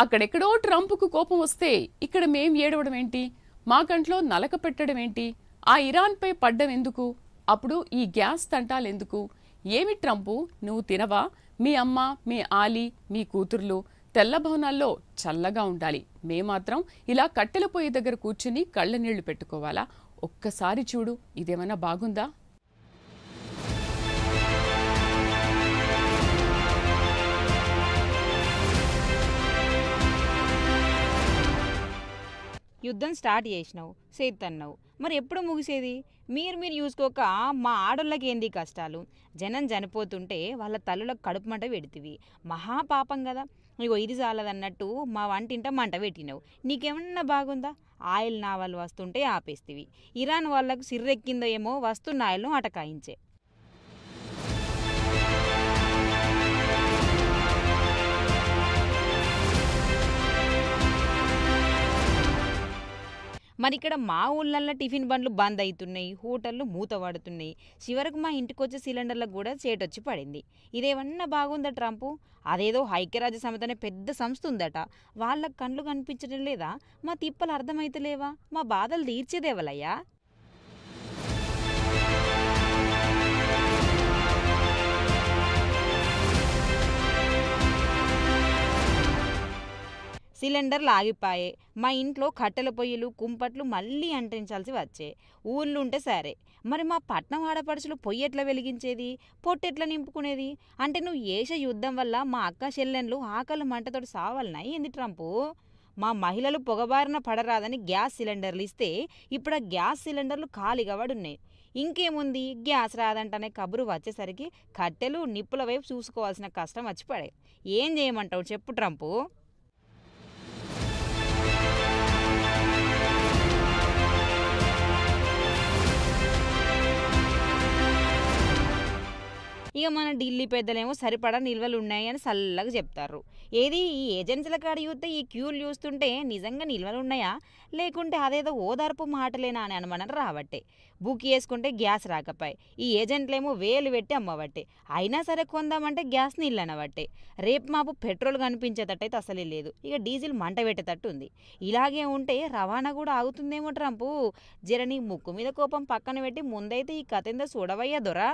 అక్కడెక్కడో ట్రంప్కు కోపం వస్తే ఇక్కడ మేం ఏడవడం ఏంటి? మా కంట్లో నలక పెట్టడం ఏంటి? ఆ ఇరాన్పై పడ్డం ఎందుకు? అప్పుడు ఈ గ్యాస్ తంటాలెందుకు? ఏమి ట్రంపు, నువ్వు తినవా? మీ అమ్మ, మీ ఆలి, మీ కూతుర్లు తెల్ల భవనాల్లో చల్లగా ఉండాలి. మేమాత్రం ఇలా కట్టెల పొయ్యి దగ్గర కూర్చుని కళ్ళ నీళ్లు పెట్టుకోవాలా? ఒక్కసారి చూడు, ఇదేమన్నా బాగుందా? యుద్ధం స్టార్ట్ చేసినావు సేత్తన్నావు, మరి ఎప్పుడు ముగిసేది? మీరు చూసుకోక మా ఆడోళ్ళకి ఏంది కష్టాలు? జనం చనిపోతుంటే వాళ్ళ తల్లులకు కడుపు మంట పెడితివి, మహాపాపం కదా. ఇగో ఇది చాలదన్నట్టు మా వంటింట మంట పెట్టినావు. నీకేమన్నా బాగుందా? ఆయిల్ నావలు వస్తుంటే ఆపేస్తివి. ఇరాన్ వాళ్ళకు సిర్రెక్కిందో ఏమో వస్తున్న ఆయిల్ను అటకాయించే. మరి ఇక్కడ మా ఊళ్ళల్లో టిఫిన్ బండ్లు బంద్ అవుతున్నాయి, హోటళ్ళు మూత పడుతున్నాయి. చివరకు మా ఇంటికొచ్చే సిలిండర్లకు కూడా చేటొచ్చి పడింది. ఇదేమన్నా బాగుందా ట్రంపు? అదేదో ఐక్యరాజ్య సమితి అనే పెద్ద సంస్థ ఉందట, వాళ్ళకు కండ్లు కనిపించడం లేదా? మా తిప్పలు అర్థమైతలేవా? మా బాధలు తీర్చేదేవలయ్యా? సిలిండర్లు ఆగిపాయే, మా ఇంట్లో కట్టెల పొయ్యిలు కుంపట్లు మళ్ళీ అంటించాల్సి వచ్చే. ఊళ్ళుంటే సరే, మరి మా పట్నం ఆడపడుచులు పొయ్యి ఎట్లా వెలిగించేది? పొట్టెట్లా నింపుకునేది? అంటే నువ్వు ఏసే యుద్ధం వల్ల మా అక్క చెల్లెన్లు ఆకలి మంటతోటి సావాలనా ఏంది ట్రంపు? మా మహిళలు పొగబారిన పడరాదని గ్యాస్ సిలిండర్లు ఇస్తే ఇప్పుడు ఆ గ్యాస్ సిలిండర్లు ఖాళీగా పడున్నాయి. ఇంకేముంది, గ్యాస్ రాదంటనే కబురు వచ్చేసరికి కట్టెలు నిప్పుల వైపు చూసుకోవాల్సిన కష్టం వచ్చి పడే. ఏం చేయమంటావు చెప్పు ట్రంపు? ఇక మన ఢిల్లీ పెద్దలేమో సరిపడా నిల్వలు ఉన్నాయని చల్లగా చెప్తారు. ఏది ఈ ఏజెన్సీల కాడ చూస్తే ఈ క్యూలు చూస్తుంటే నిజంగా నిల్వలు ఉన్నాయా, లేకుంటే అదేదో ఓదార్పు మాటలేనా అని అనుమానం రాబట్టే. బుక్ చేసుకుంటే గ్యాస్ రాకపోయి ఈ ఏజెంట్లేమో వేలు పెట్టి అమ్మబట్టే. అయినా సరే కొందామంటే గ్యాస్ నీళ్ళు అనబట్టే. రేపు మాపు పెట్రోల్ కనిపించేటట్టయితే అసలే లేదు, ఇక డీజిల్ మంట పెట్టేటట్టు ఉంది. ఇలాగే ఉంటే రవాణా కూడా ఆగుతుందేమో ట్రంపు. జర నీ ముక్కు మీద కోపం పక్కన పెట్టి ముందైతే ఈ కథ ఏందో చూడవయ్యా దొరా.